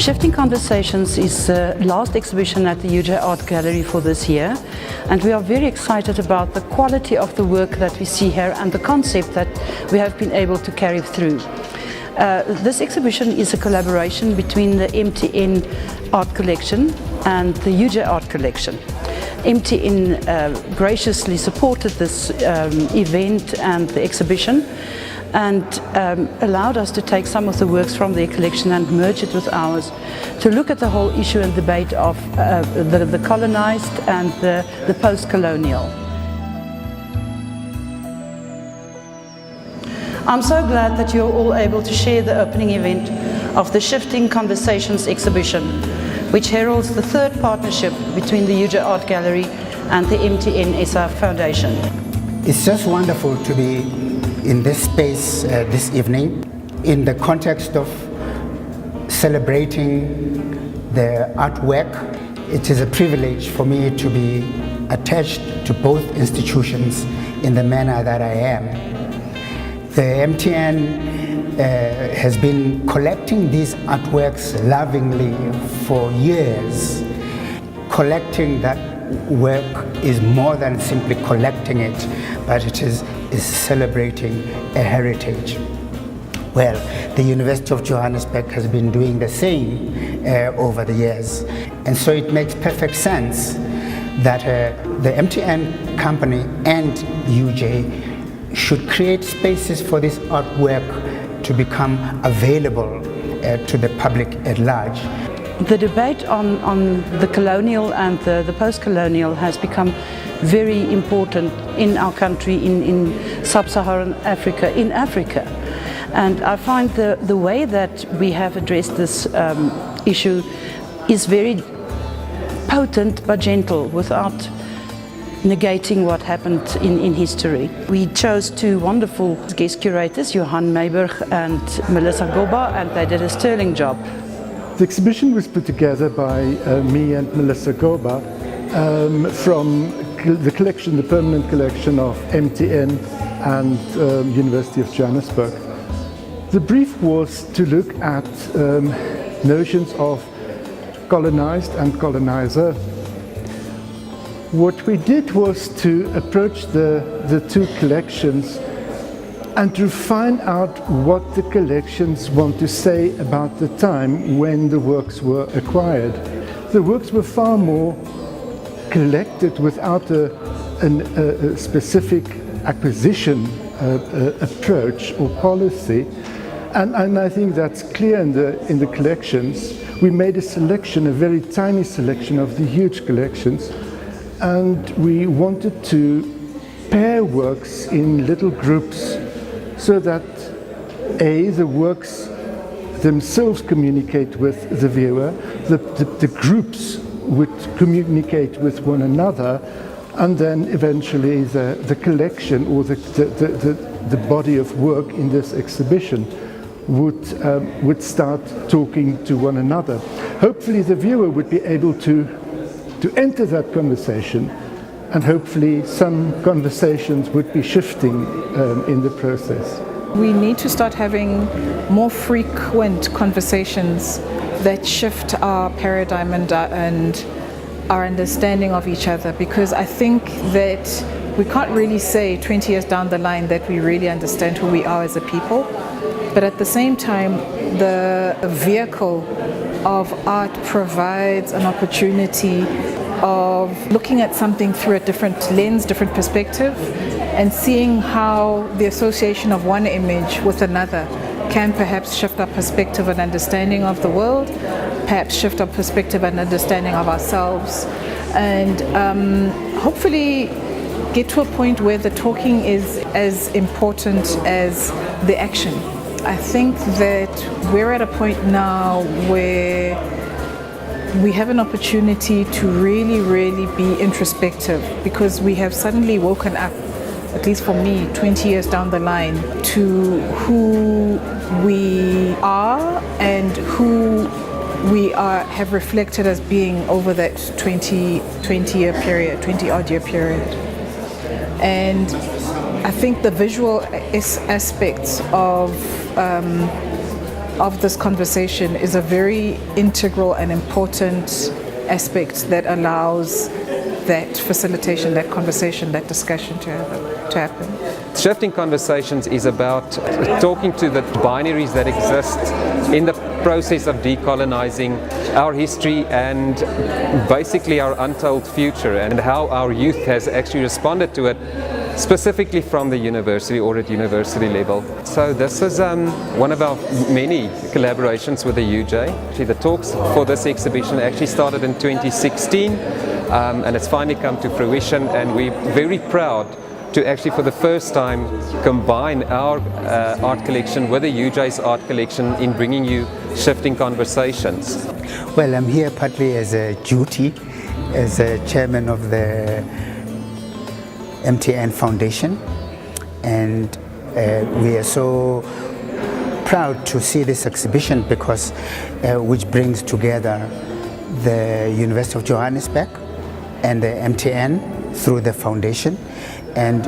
Shifting Conversations is the last exhibition at the UJ Art Gallery for this year, and we are very excited about the quality of the work that we see here and the concept that we have been able to carry through. This exhibition is a collaboration between the MTN Art Collection and the UJ Art Collection. MTN graciously supported this event and the exhibition, and allowed us to take some of the works from their collection and merge it with ours to look at the whole issue and debate of the colonized and the post-colonial. I'm so glad that you're all able to share the opening event of the Shifting Conversations exhibition, which heralds the third partnership between the UJ Art Gallery and the MTN SA Foundation. It's just wonderful to be in this space this evening in the context of celebrating the artwork. It is a privilege for me to be attached to both institutions in the manner that I am. The MTN has been collecting these artworks lovingly for years. Collecting that work is more than simply collecting it, but it is celebrating a heritage. Well, the University of Johannesburg has been doing the same over the years, and so it makes perfect sense that the MTN company and UJ should create spaces for this artwork to become available to the public at large. The debate on the colonial and the post-colonial has become very important in our country, in sub-Saharan Africa, in Africa. And I find the way that we have addressed this issue is very potent but gentle, without negating what happened in history. We chose two wonderful guest curators, Johan Meiburg and Melissa Goba, and they did a sterling job. The exhibition was put together by me and Melissa Goba from the collection, the permanent collection of MTN and University of Johannesburg. The brief was to look at notions of colonized and colonizer. What we did was to approach the two collections and to find out what the collections want to say about the time when the works were acquired. The works were far more collected without a specific acquisition approach or policy, and I think that's clear in the collections. We made a selection, a very tiny selection of the huge collections, and we wanted to pair works in little groups so that the works themselves communicate with the viewer, the groups would communicate with one another, and then eventually the collection or the body of work in this exhibition would start talking to one another. Hopefully the viewer would be able to enter that conversation, and hopefully some conversations would be shifting in the process. We need to start having more frequent conversations that shift our paradigm and our understanding of each other, because I think that we can't really say 20 years down the line that we really understand who we are as a people, but at the same time the vehicle of art provides an opportunity of looking at something through a different lens, different perspective, and seeing how the association of one image with another can perhaps shift our perspective and understanding of the world, perhaps shift our perspective and understanding of ourselves, and hopefully get to a point where the talking is as important as the action. I think that we're at a point now where we have an opportunity to really be introspective, because we have suddenly woken up, at least for me, 20 years down the line, to who we are and who we have reflected as being over that 20-year period, 20-odd year period. And I think the visual aspects of of this conversation is a very integral and important aspect that allows that facilitation, that conversation, that discussion to happen. Shifting conversations is about talking to the binaries that exist in the process of decolonizing our history and basically our untold future, and how our youth has actually responded to it, specifically from the university or at university level. So this is one of our many collaborations with the UJ. Actually, the talks for this exhibition actually started in 2016 and it's finally come to fruition, and we're very proud to actually for the first time combine our art collection with the UJ's art collection in bringing you shifting conversations. Well, I'm here partly as a duty, as a chairman of the MTN Foundation, and we are so proud to see this exhibition because which brings together the University of Johannesburg and the MTN through the foundation. And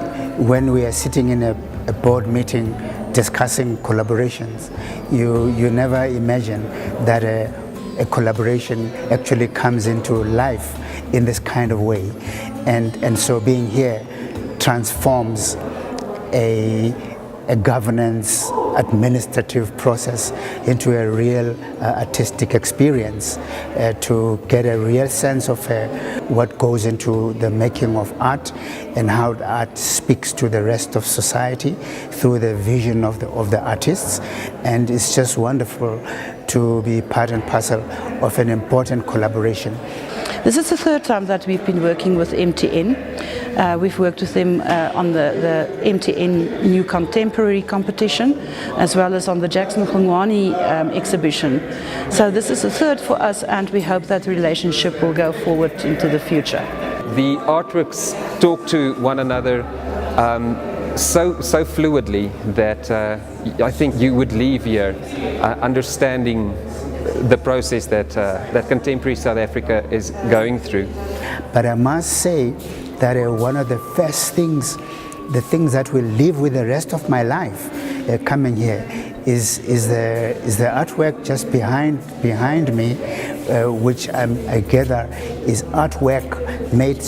when we are sitting in a board meeting discussing collaborations, you never imagine that a collaboration actually comes into life in this kind of way. And so being here transforms a governance administrative process into a real artistic experience, to get a real sense of what goes into the making of art and how the art speaks to the rest of society through the vision of the artists. And it's just wonderful to be part and parcel of an important collaboration. This is the third time that we've been working with MTN. We've worked with them on the MTN New Contemporary competition, as well as on the Jackson Khungwani exhibition. So this is the third for us, and we hope that the relationship will go forward into the future. The artworks talk to one another so fluidly that I think you would leave here understanding the process that contemporary South Africa is going through. But I must say that one of the first things, the things that will live with the rest of my life coming here is the artwork just behind me, which I gather is artwork made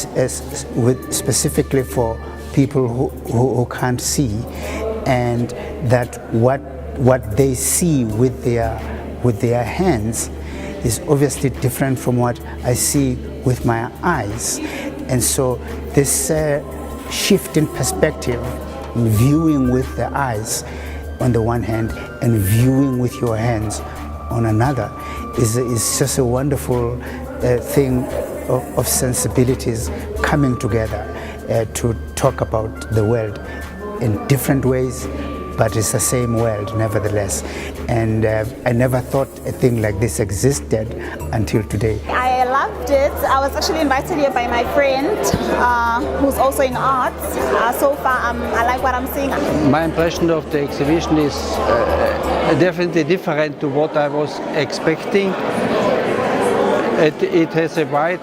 specifically for people who can't see, and that what they see with their hands is obviously different from what I see with my eyes. And so this shift in perspective, viewing with the eyes on the one hand and viewing with your hands on another, is just a wonderful thing of sensibilities coming together to talk about the world in different ways, but it's the same world nevertheless. And I never thought a thing like this existed until today. I loved it. I was actually invited here by my friend who's also in arts. So far I like what I'm seeing. My impression of the exhibition is definitely different to what I was expecting. It has a wide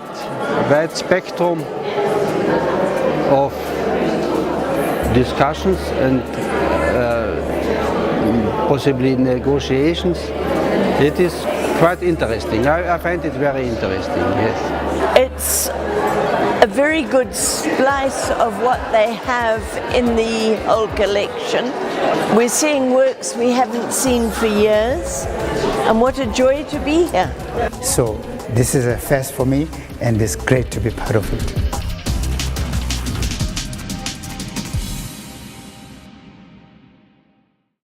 spectrum of discussions and possibly negotiations. It is quite interesting. I find it very interesting, yes. It's a very good slice of what they have in the whole collection. We're seeing works we haven't seen for years, and what a joy to be here. So this is a first for me, and it's great to be part of it.